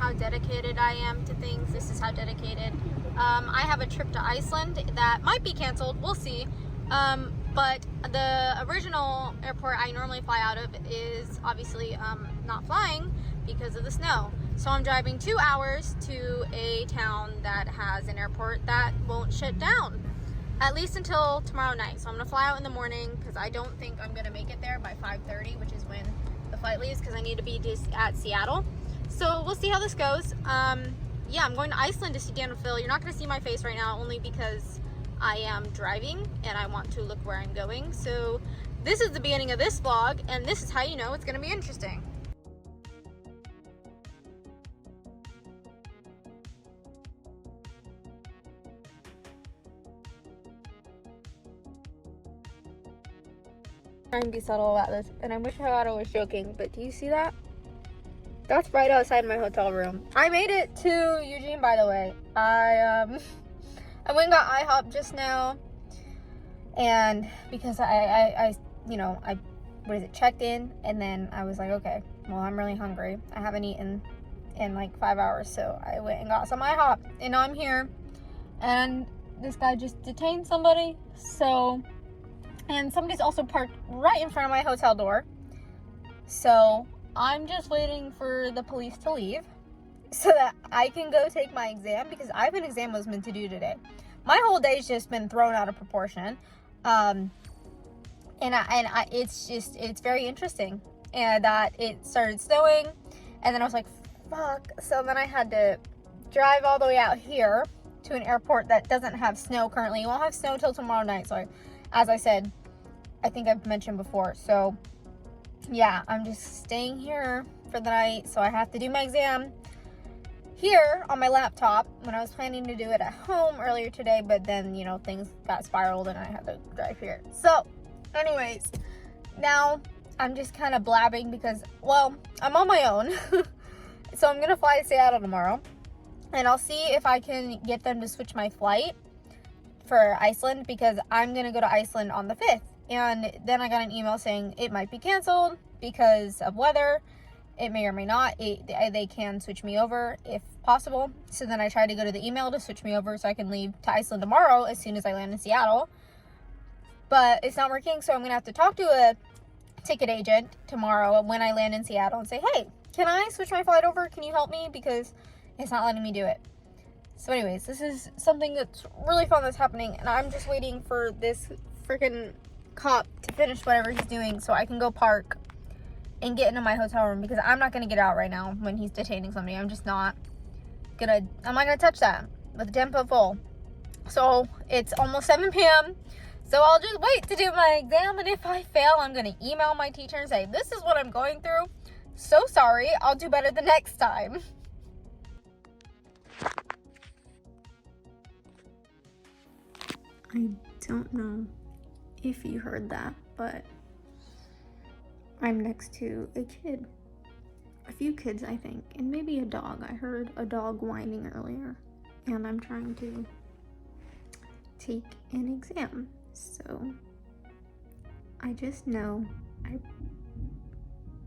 how dedicated I am to things, this is how dedicated. I have a trip to Iceland that might be canceled, we'll see. But the original airport I normally fly out of is obviously not flying because of the snow. So I'm driving 2 hours to a town that has an airport that won't shut down, at least until tomorrow night. So I'm gonna fly out in the morning because I don't think I'm gonna make it there by 5:30, which is when the flight leaves, because I need to be just at Seattle. So we'll see how this goes. Yeah, I'm going to Iceland to see Dan and Phil. You're not gonna see my face right now, only because I am driving and I want to look where I'm going. So this is the beginning of this vlog, and this is how you know it's gonna be interesting. Trying to be subtle about this, and I wish I was joking, but do you see that? That's right outside my hotel room. I made it to Eugene, by the way. I went and got IHOP just now, and because I checked in, and then I was like, okay, well, I'm really hungry. I haven't eaten in like 5 hours, so I went and got some IHOP, and now I'm here, and this guy just detained somebody, so, and somebody's also parked right in front of my hotel door, so I'm just waiting for the police to leave so that I can go take my exam, because I have an exam I was meant to do today. My whole day's just been thrown out of proportion. It's very interesting. And that it started snowing, and then I was like, fuck. So then I had to drive all the way out here to an airport that doesn't have snow currently. It won't have snow till tomorrow night. So as I said, I think I've mentioned before. So yeah, I'm just staying here for the night, so I have to do my exam here on my laptop when I was planning to do it at home earlier today, but then, you know, things got spiraled and I had to drive here. So anyways, now I'm just kind of blabbing because, well, I'm on my own. So I'm gonna fly to Seattle tomorrow, and I'll see if I can get them to switch my flight for Iceland, because I'm gonna go to Iceland on the 5th. And then I got an email saying it might be canceled because of weather. It may or may not. They can switch me over if possible. So then I tried to go to the email to switch me over so I can leave to Iceland tomorrow as soon as I land in Seattle. But it's not working, so I'm going to have to talk to a ticket agent tomorrow when I land in Seattle and say, hey, can I switch my flight over? Can you help me? Because it's not letting me do it. So anyways, this is something that's really fun that's happening, and I'm just waiting for this freaking cop to finish whatever he's doing so I can go park and get into my hotel room, because I'm not going to get out right now when he's detaining somebody. I'm not gonna touch that with a 10-foot full. So it's almost 7 p.m. so I'll just wait to do my exam, and if I fail, I'm going to email my teacher and say, this is what I'm going through, so sorry, I'll do better the next time. I don't know if you heard that, but I'm next to a few kids, I think, and maybe a dog. I heard a dog whining earlier, and I'm trying to take an exam, so I just know I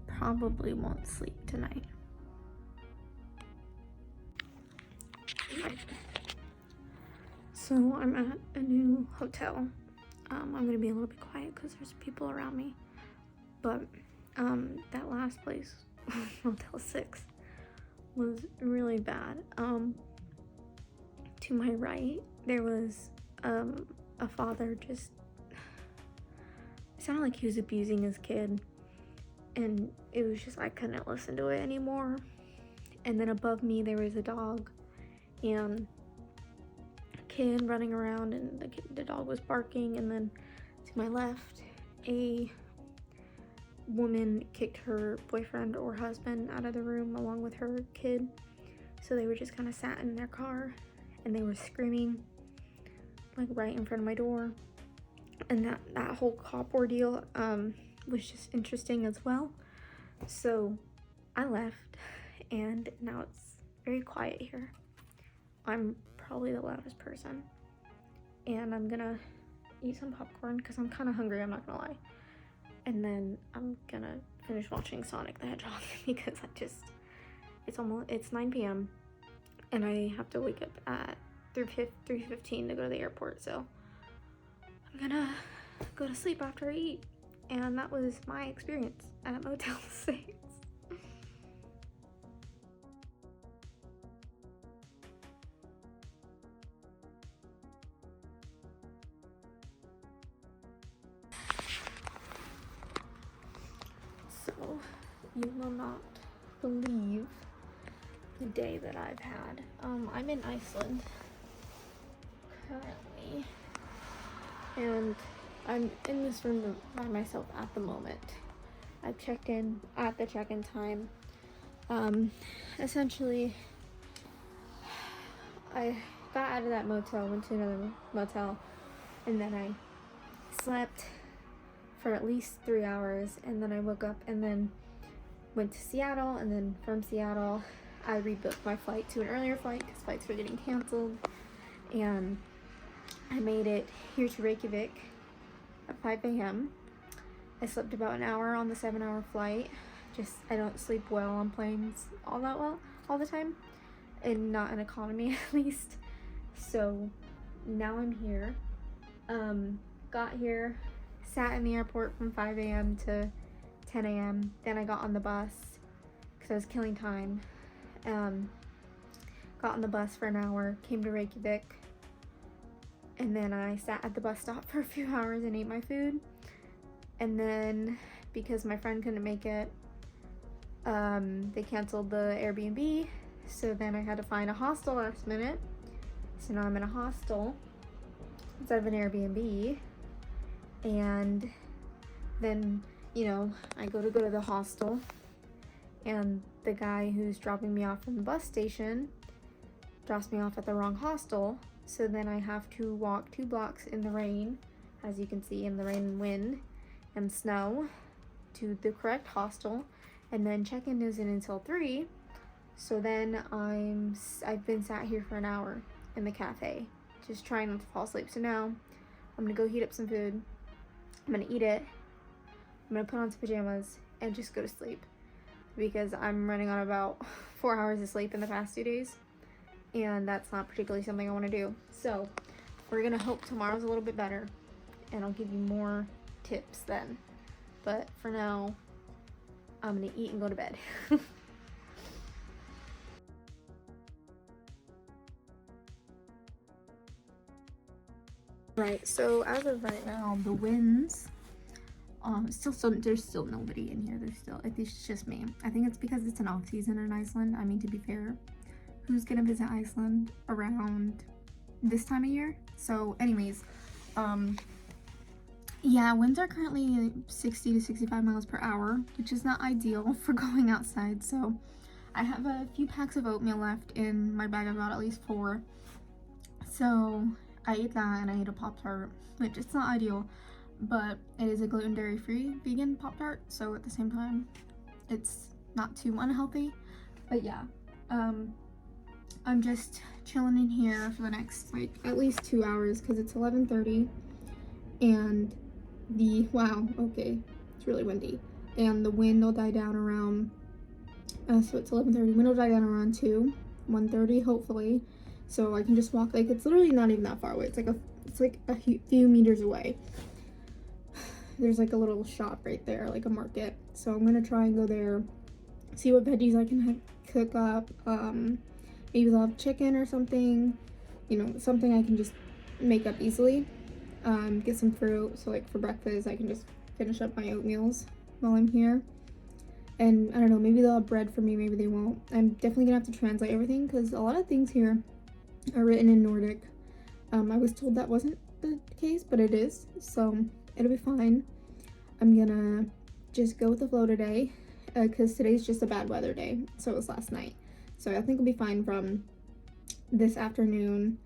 probably won't sleep tonight. So I'm at a new hotel. I'm gonna be a little bit quiet because there's people around me, but that last place, Motel 6, was really bad. To my right, there was a father just, it sounded like he was abusing his kid, and it was just, I couldn't listen to it anymore. And then above me there was a dog and a kid running around, and the dog was barking. And then to my left, a woman kicked her boyfriend or husband out of the room along with her kid. So they were just kind of sat in their car, and they were screaming like right in front of my door. And that whole cop ordeal was just interesting as well. So I left, and now it's very quiet here. I'm probably the loudest person, and I'm gonna eat some popcorn because I'm kind of hungry, I'm not gonna lie. And then I'm gonna finish watching Sonic the Hedgehog because It's 9 p.m. and I have to wake up at 3:15 to go to the airport, so I'm gonna go to sleep after I eat. And that was my experience at Motel 6. So, you will not believe the day that I've had. I'm in Iceland currently, and I'm in this room by myself at the moment. I've checked in at the check-in time. Essentially, I got out of that motel, went to another motel, and then I slept for at least 3 hours, and then I woke up and then went to Seattle, and then from Seattle I rebooked my flight to an earlier flight because flights were getting canceled, and I made it here to Reykjavik at 5 a.m. I slept about an hour on the 7-hour flight. I don't sleep well on planes all that well all the time, and not in economy at least. So now I'm here. Got here, sat in the airport from 5 a.m. to 10 a.m. Then I got on the bus because I was killing time. Got on the bus for an hour, came to Reykjavik, and then I sat at the bus stop for a few hours and ate my food. And then because my friend couldn't make it, they canceled the Airbnb, so then I had to find a hostel last minute. So now I'm in a hostel instead of an Airbnb. And then, you know, I go to the hostel, and the guy who's dropping me off from the bus station drops me off at the wrong hostel. So then I have to walk 2 blocks in the rain, as you can see, in the rain and wind and snow, to the correct hostel, and then check-in isn't until 3. So then I've been sat here for an hour in the cafe, just trying not to fall asleep. So now I'm gonna go heat up some food. I'm gonna eat it. I'm gonna put on some pajamas and just go to sleep, because I'm running on about 4 hours of sleep in the past 2 days, and that's not particularly something I want to do. So we're gonna hope tomorrow's a little bit better, and I'll give you more tips then. But for now, I'm gonna eat and go to bed. Right, so as of right now, the winds, there's still nobody in here. It's just me. I think it's because it's an off season in Iceland. I mean, to be fair, who's gonna visit Iceland around this time of year? So anyways, yeah, winds are currently 60 to 65 miles per hour, which is not ideal for going outside. So I have a few packs of oatmeal left in my bag. I've got at least 4. So I ate that, and I ate a Pop-Tart, which it's not ideal, but it is a gluten, dairy-free vegan Pop-Tart, so at the same time it's not too unhealthy. But yeah, I'm just chilling in here for the next like at least 2 hours, because it's 11:30, and it's really windy, and the wind will die down around so it's 11:30. Wind will die down around 1:30 hopefully, so I can just walk. Like, it's literally not even that far away. It's like a few meters away. There's like a little shop right there, like a market. So I'm gonna try and go there, see what veggies I can cook up. Maybe they'll have chicken or something, you know, something I can just make up easily. Get some fruit, so like for breakfast I can just finish up my oatmeals while I'm here. And I don't know, maybe they'll have bread for me, maybe they won't. I'm definitely gonna have to translate everything, because a lot of things here are written in Nordic. I was told that wasn't the case, but it is, so it'll be fine. I'm gonna just go with the flow today, because today's just a bad weather day. So it was last night, so I think we'll be fine from this afternoon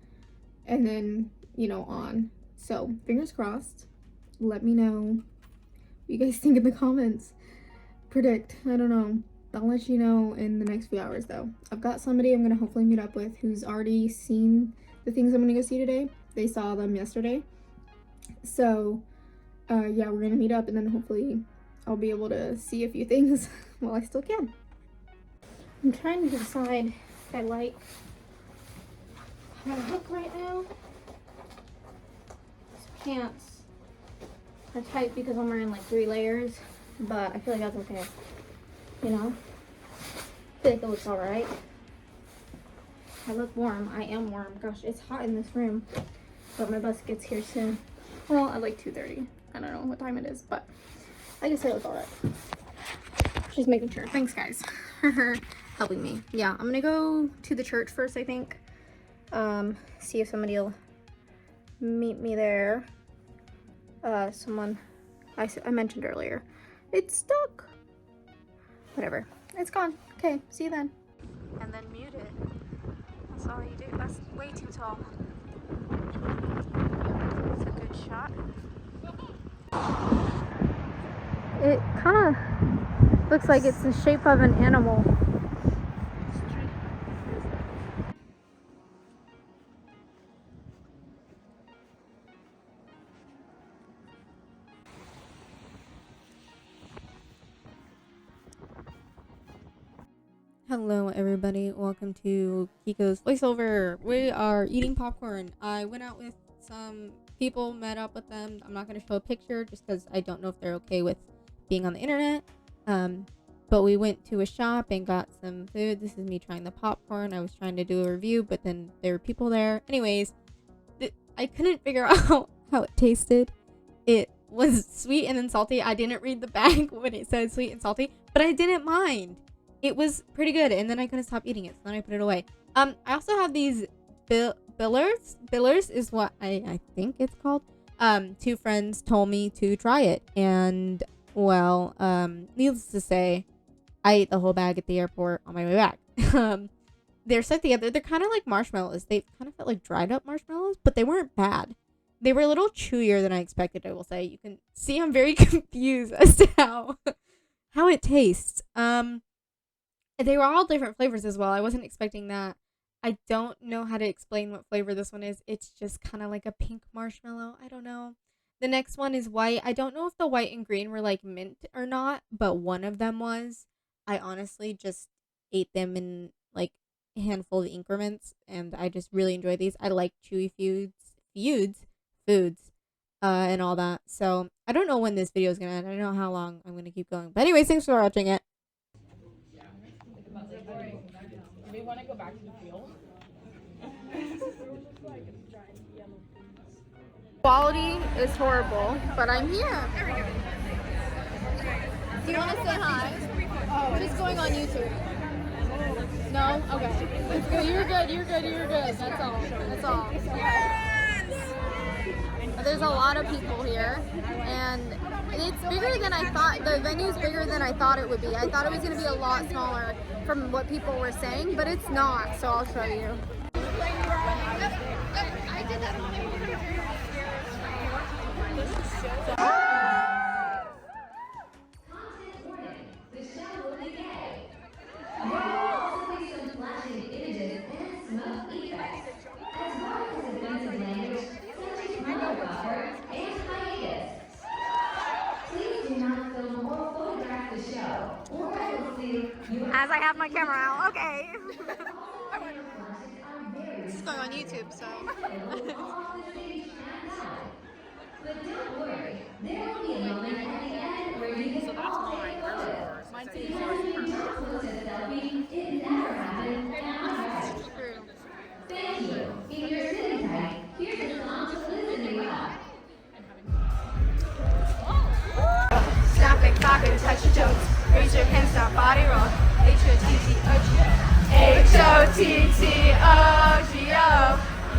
and then, you know, on. So fingers crossed. Let me know what you guys think in the comments. Predict, I don't know. I'll let you know in the next few hours though. I've got somebody I'm gonna hopefully meet up with who's already seen the things I'm gonna go see today. They saw them yesterday. So yeah, we're gonna meet up, and then hopefully I'll be able to see a few things while I still can. I'm trying to decide if I like my look right now. These pants are tight because I'm wearing like 3 layers, but I feel like that's okay. You know? I feel like it looks alright. I look warm. I am warm. Gosh, it's hot in this room. But my bus gets here soon. Well, at like 2:30. I don't know what time it is, but I guess I look alright. Just making sure. Thanks, guys, for helping me. Yeah, I'm gonna go to the church first, I think. See if somebody will meet me there. Someone I mentioned earlier. It's stuck. Whatever. It's gone. Okay, see you then. And then mute it. That's all you do. That's way too tall. It's a good shot. It kind of looks like it's the shape of an animal. Hello everybody, welcome to Kiko's voiceover. We are eating popcorn. I went out with some people, met up with them. I'm not going to show a picture just because I don't know if they're okay with being on the internet. But we went to a shop and got some food. This is me trying the popcorn. I was trying to do a review, but then there were people there. Anyways, I couldn't figure out how it tasted. It was sweet and then salty. I didn't read the bag when it said sweet and salty, but I didn't mind. It was pretty good, and then I couldn't stop eating it, so then I put it away. I also have these billers is what I think it's called. 2 friends told me to try it, and well, needless to say, I ate the whole bag at the airport on my way back. They're stuck together. They're kind of like marshmallows. They kind of felt like dried up marshmallows, but they weren't bad. They were a little chewier than I expected, I will say. You can see I'm very confused as to how it tastes. They were all different flavors as well. I wasn't expecting that. I don't know how to explain what flavor this one is. It's just kind of like a pink marshmallow. I don't know. The next one is white. I don't know if the white and green were like mint or not, but one of them was. I honestly just ate them in like a handful of increments, and I just really enjoy these. I like chewy foods, and all that. So I don't know when this video is gonna end. I don't know how long I'm gonna keep going. But anyways, thanks for watching it. Do we want to go back to the field? Quality is horrible, but I'm here. Do you want to say hi? I'm just going on YouTube. No? Okay. You're good. That's all. There's a lot of people here, and it's bigger than I thought. The venue's bigger than I thought it would be. I thought it was going to be a lot smaller from what people were saying, but it's not, so I'll show you. I did that on The show will be gay. There will also be some flashing images and smoke effects, as well as offensive language such as motherfucker and hiatus. Please do not film or photograph the show, or I will see you. As I have my camera out, okay. Flashes are very This is going on YouTube, so. off the stage and out. But don't worry, there will be a moment at the end where you can all take photos. Because if you don't post a selfie, it never happened, and I'm right. Thank you. If you're sitting tight, here's a song to listen you up. Snap it, cock it, touch your toes. Raise your hands down, body roll. H-O-T-T-O-G-O.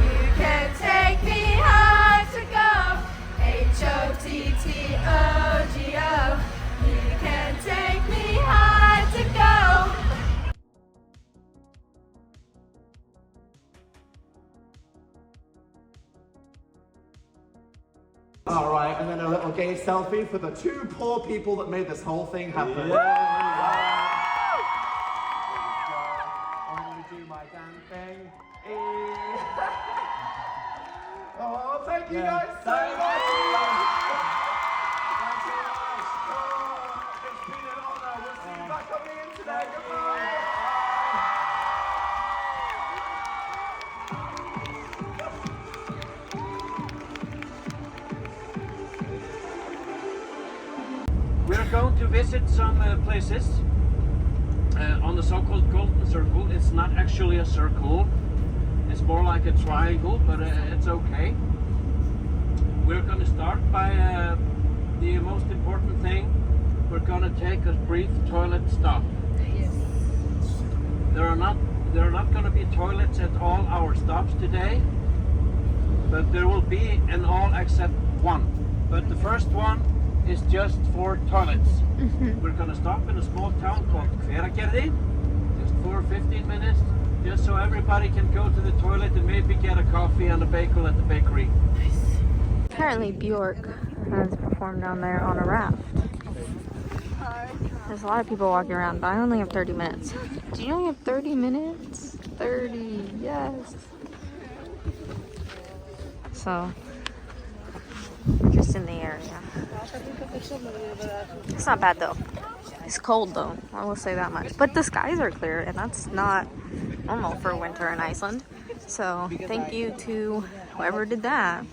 You can take me high to go. H-O-T-T-O-G-O. You can take me high to go. All right, and then a little gay selfie for the 2 poor people that made this whole thing happen. I'm going to do my damn thing. Oh, thank you guys so much. Thank you much. Oh, it's been an honor. We'll see you back on the internet. Goodbye. to visit some places on the so-called golden circle. It's not actually a circle. It's more like a triangle, but it's okay. We're going to start by the most important thing. We're going to take a brief toilet stop. Yes. There are not going to be toilets at all our stops today, but there will be in all except one. But the first one is just for toilets. We're going to stop in a small town called Hveragerði, just for 15 minutes, just so everybody can go to the toilet and maybe get a coffee and a bagel at the bakery. Apparently Bjork has performed down there on a raft. There's a lot of people walking around, but I only have 30 minutes. Do you only have 30 minutes? 30, yes. So, we're just in the area. It's not bad though. It's cold though, I will say that much. But the skies are clear, and that's not normal for winter in Iceland. So, thank you to whoever did that.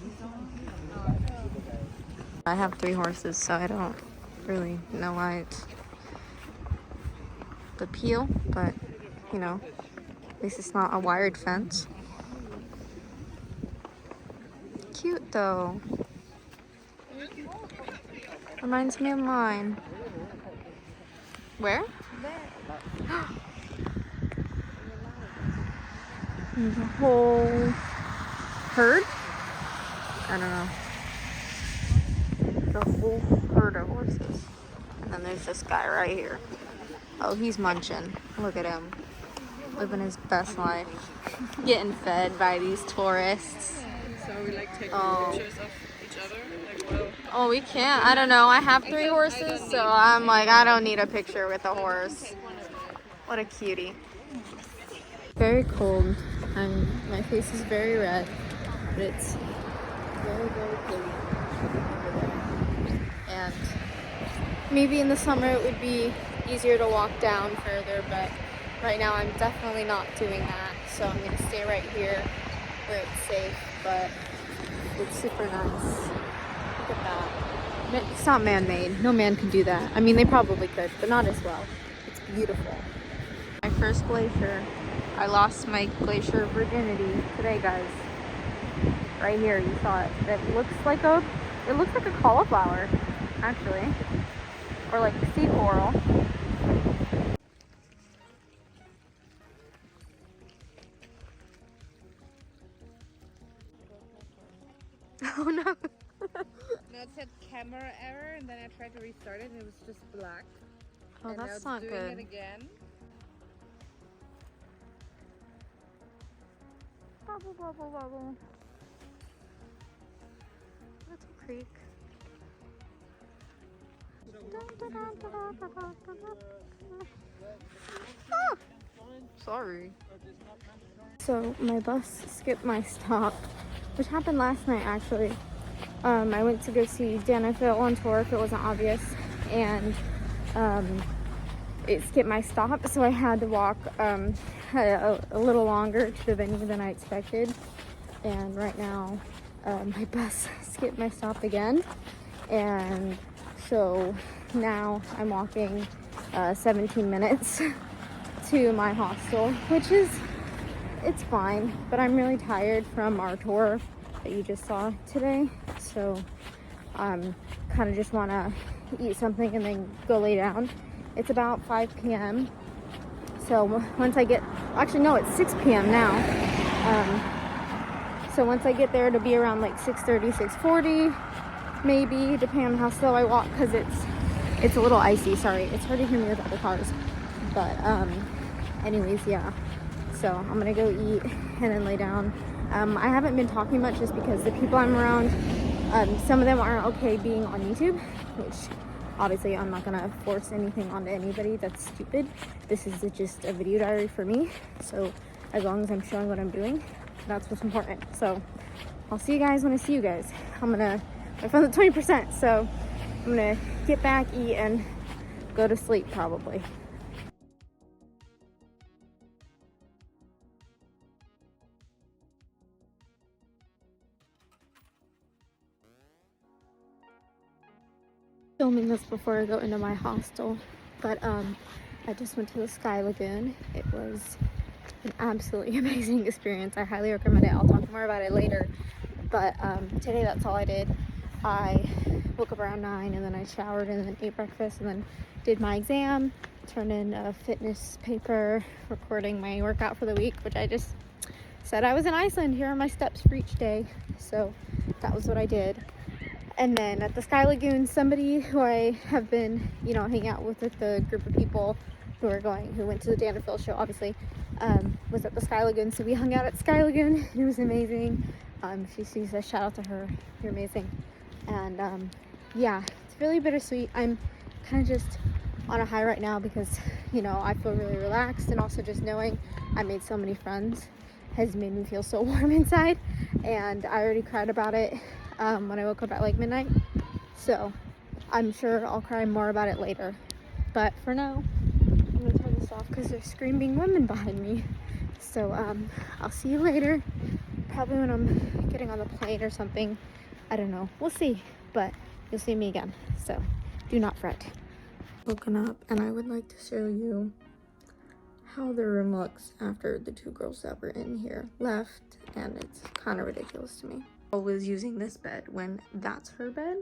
I have 3 horses, so I don't really know why it's the peel, but you know, at least it's not a wired fence. Cute though. Reminds me of mine. Where? There's a whole herd? I don't know. The whole herd of horses. And then there's this guy right here. Oh, he's munching. Look at him. Living his best life. Getting fed by these tourists. So we like taking pictures of each other. Like, well, Oh, we can't. I don't know. I have 3 horses, so I'm like, I don't need a picture with a horse. What a cutie. Very cold. My face is very red, but it's very, very pretty over there. And maybe in the summer it would be easier to walk down further, but right now I'm definitely not doing that. So I'm going to stay right here where it's safe, but it's super nice. Look at that. It's not man-made. No man can do that. I mean, they probably could, but not as well. It's beautiful. My first glacier. I lost my glacier virginity today, guys. Right here, you saw it. It looks like a cauliflower, actually, or like sea coral. Oh no! no, it said camera error, and then I tried to restart it, and it was just black. Oh, and now that's it's not doing good. it again. Bubble, bubble, bubble. Little creek. Ah! Sorry. So my bus skipped my stop, which happened last night actually. I went to go see DanAndPhil on tour if it wasn't obvious, and it skipped my stop, so I had to walk a little longer to the venue than I expected. And right now my bus skipped my stop again, and so now I'm walking 17 minutes to my hostel, which is, it's fine, but I'm really tired from our tour that you just saw today, so kind of just want to eat something and then go lay down. It's about 5 p.m. So once I get, actually no, it's 6 p.m. now. So once I get there, it'll be around like 6:30, 6:40, maybe, depending on how slow I walk, because it's a little icy. Sorry, it's hard to hear me with other cars. But anyways, yeah. So I'm gonna go eat and then lay down. I haven't been talking much just because the people I'm around, some of them aren't okay being on YouTube, which obviously I'm not gonna force anything onto anybody. That's stupid. This is just a video diary for me. So as long as I'm showing what I'm doing, that's what's important. So I'll see you guys when I see you guys. I found the 20%, so I'm gonna get back, eat, and go to sleep probably. filming this before I go into my hostel, but I just went to the Sky Lagoon. It was an absolutely amazing experience. I highly recommend it. I'll talk more about it later, but today that's all I did. I woke up around 9 and then I showered and then ate breakfast and then did my exam, turned in a fitness paper recording my workout for the week, which I just said I was in Iceland. Here are my steps for each day. So that was what I did. And then at the Sky Lagoon, somebody who I have been, you know, hanging out with the group of people who went to the Dan and Phil show, obviously, was at the Sky Lagoon. So we hung out at Sky Lagoon. It was amazing. She sees us, shout out to her. You're amazing. And yeah, it's really bittersweet. I'm kind of just on a high right now because, you know, I feel really relaxed, and also just knowing I made so many friends has made me feel so warm inside. And I already cried about it when I woke up at like midnight, so I'm sure I'll cry more about it later. But for now, I'm gonna turn this off because there's screaming women behind me. So I'll see you later, probably when I'm getting on the plane or something. I don't know, we'll see, but you'll see me again, so do not fret. Woken up, and I would like to show you how the room looks after the two girls that were in here left, and it's kind of ridiculous to me. I was using this bed when that's her bed.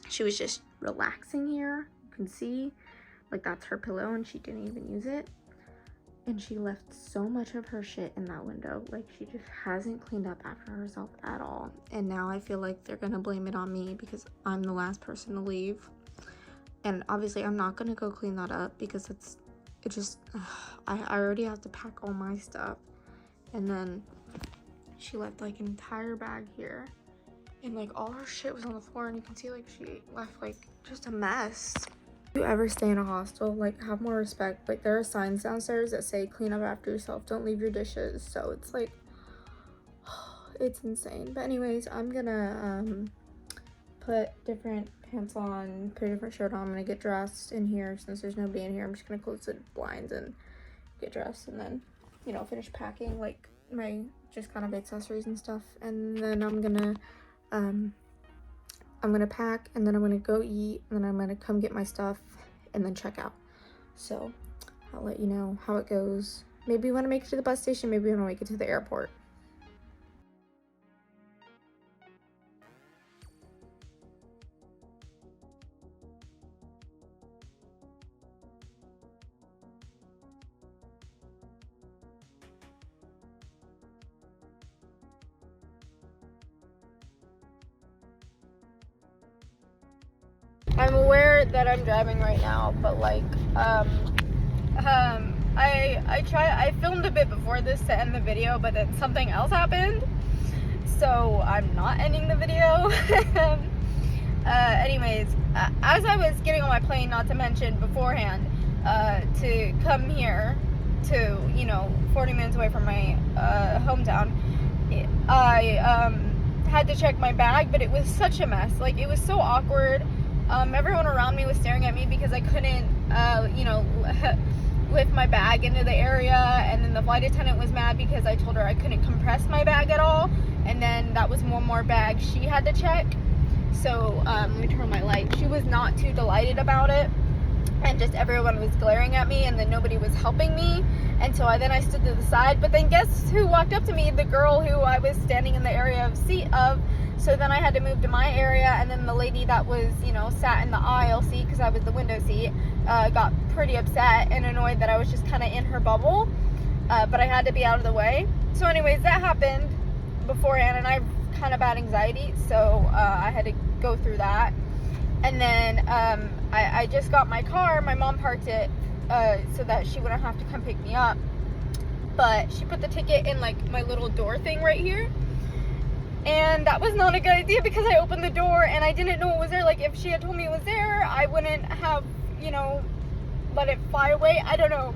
She was just relaxing here. You can see, like, that's her pillow, and she didn't even use it. And she left so much of her shit in that window. Like, she just hasn't cleaned up after herself at all. And now I feel like they're gonna blame it on me because I'm the last person to leave. And obviously I'm not gonna go clean that up because I already have to pack all my stuff. And then she left like an entire bag here, and like all her shit was on the floor, and you can see like she left like just a mess. If you ever stay in a hostel, like, have more respect. Like, there are signs downstairs that say clean up after yourself, don't leave your dishes. So it's like, it's insane. But anyways, I'm gonna put different pants on, put a different shirt on. I'm gonna get dressed in here since there's nobody in here. I'm just gonna close the blinds and get dressed, and then, you know, finish packing like my just kind of accessories and stuff. And then I'm gonna pack, and then I'm gonna go eat, and then I'm gonna come get my stuff and then check out. So I'll let you know how it goes. Maybe when I make it to the bus station, maybe when I make it to the airport. I'm aware that I'm driving right now, but like, I filmed a bit before this to end the video, but then something else happened, so I'm not ending the video. Anyways, as I was getting on my plane, not to mention beforehand, to come here to, you know, 40 minutes away from my hometown, I had to check my bag, but it was such a mess. Like, it was so awkward. Everyone around me was staring at me because I couldn't, you know, lift my bag into the area, and then the flight attendant was mad because I told her I couldn't compress my bag at all, and then that was one more bag she had to check. So let me turn on my light. She was not too delighted about it, and just everyone was glaring at me, and then nobody was helping me, and so I stood to the side. But then guess who walked up to me? The girl who I was standing in the area of seat of. So then I had to move to my area, and then the lady that was, you know, sat in the aisle seat because I was the window seat, got pretty upset and annoyed that I was just kind of in her bubble, but I had to be out of the way. So anyways, that happened beforehand, and I have kind of bad anxiety, so I had to go through that. And then I just got my car. My mom parked it so that she wouldn't have to come pick me up, but she put the ticket in like my little door thing right here. And that was not a good idea because I opened the door and I didn't know it was there. Like, if she had told me it was there, I wouldn't have, you know, let it fly away. I don't know.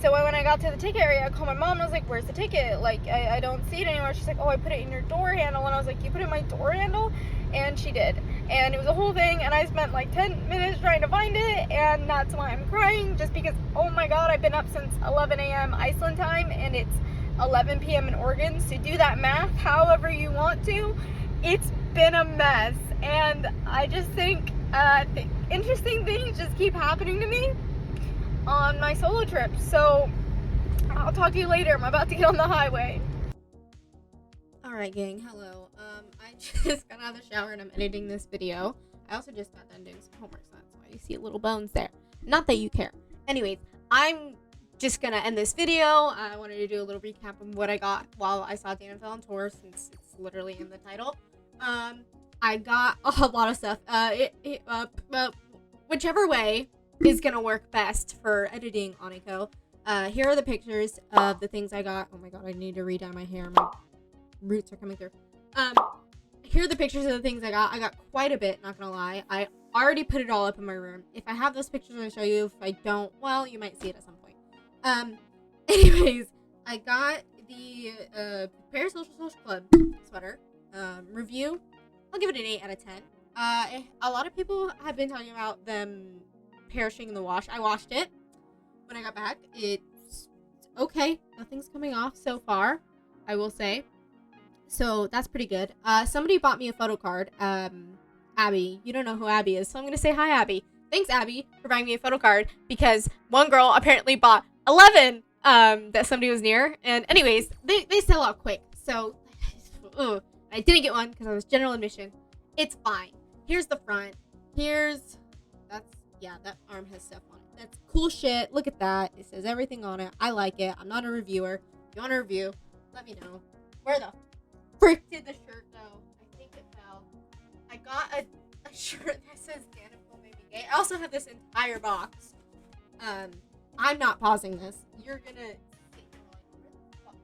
So when I got to the ticket area, I called my mom and I was like, where's the ticket? Like, I don't see it anymore. She's like, oh, I put it in your door handle. And I was like, you put it in my door handle? And she did. And it was a whole thing, and I spent like 10 minutes trying to find it, and that's why I'm crying, just because, oh my god, I've been up since 11 a.m. Iceland time, and it's 11 p.m. in Oregon, so do that math however you want to. It's been a mess, and I just think Interesting things just keep happening to me on my solo trips. So I'll talk to you later. I'm about to get on the highway. Alright gang, hello. I just got out of the shower and I'm editing this video. I also just got done doing some homework, so that's why you see little bones there. Not that you care. Anyways, I'm just gonna end this video. I wanted to do a little recap of what I got while I saw Dan and Phil on tour, since it's literally in the title. I got a lot of stuff. Whichever way is gonna work best for editing Aniko. Here are the pictures of the things I got. Oh my god, I need to re-dye my hair. My roots are coming through. Here are the pictures of the things I got. I got quite a bit, not gonna lie. I already put it all up in my room. If I have those pictures, I'll show you. If I don't, well, you might see it at some point. Anyways, I got the Paris Social Club sweater review. I'll give it an 8 out of 10. A lot of people have been talking about them perishing in the wash. I washed it when I got back. It's okay. Nothing's coming off so far, I will say. So that's pretty good. Somebody bought me a photo card. Abby. You don't know who Abby is, so I'm going to say hi, Abby. Thanks, Abby, for buying me a photo card, because one girl apparently bought 11 that somebody was near. And anyways, they sell out quick. So I didn't get one because I was general admission. It's fine. Here's the front. That arm has stuff on it. That's cool shit. Look at that. It says everything on it. I like it. I'm not a reviewer. If you want a review, let me know. Where the frick did the shirt go? I think it fell. I got a shirt that says DanAndPhilBeats. I also have this entire box. I'm not pausing this. You're gonna see.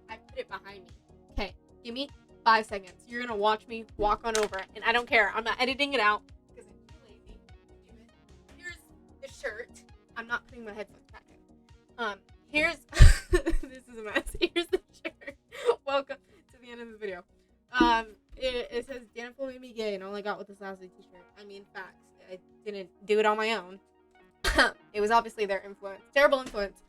I put it behind me. Okay, give me 5 seconds. You're gonna watch me walk on over it, and I don't care. I'm not editing it out because I'm too lazy to do it. Here's the shirt. I'm not putting my headphones back in. Here's this is a mess. Here's the shirt. Welcome to the end of the video. It says DanAndPhilBeats gay, and all I got with this lousy t-shirt. I mean, facts. I didn't do it on my own. It was obviously their influence. Terrible influence.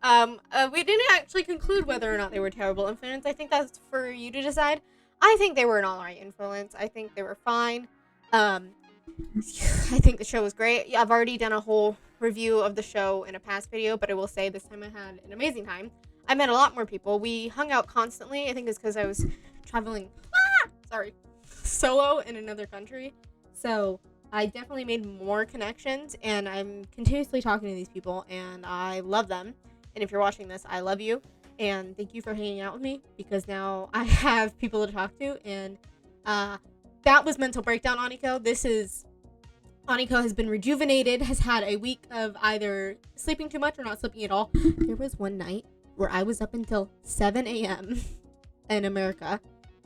We didn't actually conclude whether or not they were terrible influence. I think that's for you to decide. I think they were an alright influence. I think they were fine. I think the show was great. Yeah, I've already done a whole review of the show in a past video, but I will say this time I had an amazing time. I met a lot more people. We hung out constantly. I think it's because I was traveling solo in another country. So I definitely made more connections, and I'm continuously talking to these people, and I love them. And if you're watching this, I love you, and thank you for hanging out with me, because now I have people to talk to. And that was Mental Breakdown Aniko. Aniko has been rejuvenated, has had a week of either sleeping too much or not sleeping at all. There was one night where I was up until 7 a.m. in America,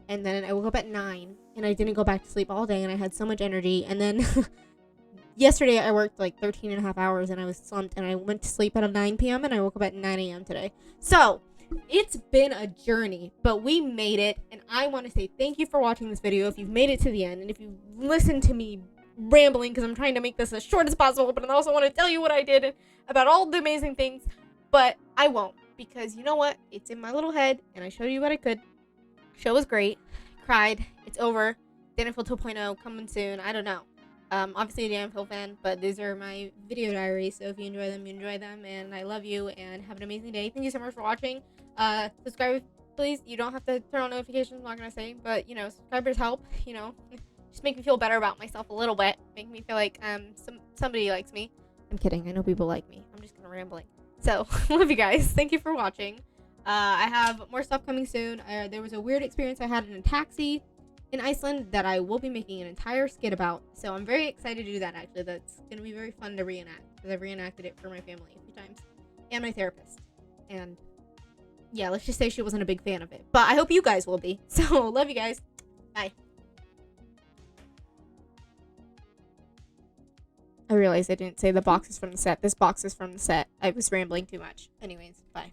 and then I woke up at 9, and I didn't go back to sleep all day, and I had so much energy. And then yesterday I worked like 13 and a half hours, and I was slumped, and I went to sleep at 9 p.m. and I woke up at 9 a.m. today. So it's been a journey, but we made it, and I want to say thank you for watching this video if you've made it to the end, and if you've listened to me rambling, because I'm trying to make this as short as possible, but I also want to tell you what I did about all the amazing things, but I won't, because you know what? It's in my little head, and I showed you what I could. Show was great. Cried. It's over. DanAndPhil 2.0 coming soon. I don't know. Obviously a DanAndPhil fan, but these are my video diaries, so if you enjoy them, you enjoy them, and I love you, and have an amazing day. Thank you so much for watching. Subscribe, please. You don't have to turn on notifications, I'm not gonna say, but, you know, subscribers help, you know. Just make me feel better about myself a little bit. Make me feel like, somebody likes me. I'm kidding. I know people like me. I'm just kind of rambling. So, love you guys. Thank you for watching. I have more stuff coming soon. There was a weird experience I had in a taxi in Iceland that I will be making an entire skit about. So I'm very excited to do that, actually. That's going to be very fun to reenact, because I've reenacted it for my family a few times. And my therapist. And yeah, let's just say she wasn't a big fan of it. But I hope you guys will be. So, love you guys. Bye. I realized I didn't say the box is from the set. This box is from the set. I was rambling too much. Anyways, bye.